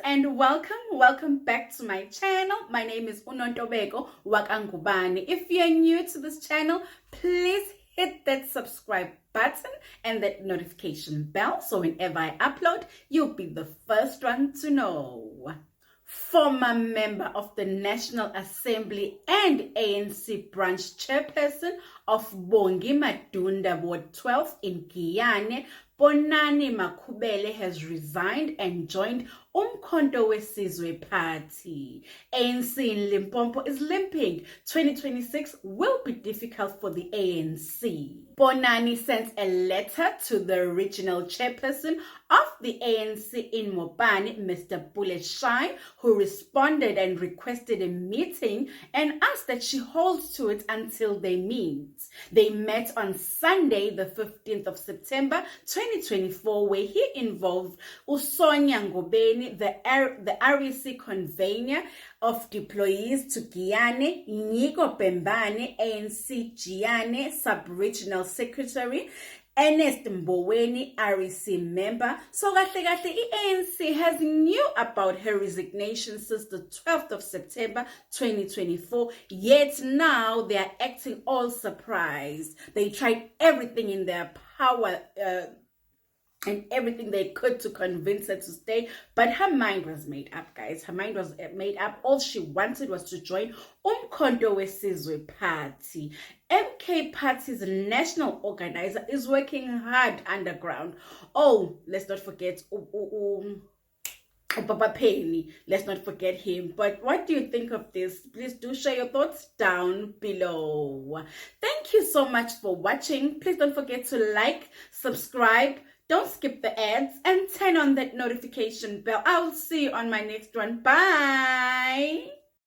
and welcome back to my channel. My name is Unontobeko Wakangubani. If you're new to this channel, please hit that subscribe button and that notification bell so whenever I upload, you'll be the first one to know. Former member of the National Assembly and ANC branch chairperson of Bongi Madunda Ward 12 in Giyane, Bonani Makhubele has resigned and joined Umkhonto weSizwe Party. ANC in Limpopo is limping. 2026 will be difficult for the ANC. Bonani sent a letter to the regional chairperson of the ANC in Mopani, Mr. Bullet Shine, who responded and requested a meeting and asked that she holds to it until they meet. They met on Sunday, the 15th of September, 2024, where he involved Usonia Ngobeni, the REC convener of deployees to Giyane, Nico Bembane, ANC Giyane sub-regional secretary, Ernest Mboweni, REC member. So kahle ANC has knew about her resignation since the 12th of September 2024, yet now they are acting all surprised. They tried everything in their power and everything they could to convince her to stay, but her mind was made up, guys. Her mind was made up. All she wanted was to join Umkhonto weSizwe Party. MK Party's national organizer is working hard underground. Oh, let's not forget Papa Penny. Let's not forget him. But what do you think of this? Please do share your thoughts down below. Thank you so much for watching. Please don't forget to like, subscribe, don't skip the ads, and turn on that notification bell. I'll see you on my next one. Bye.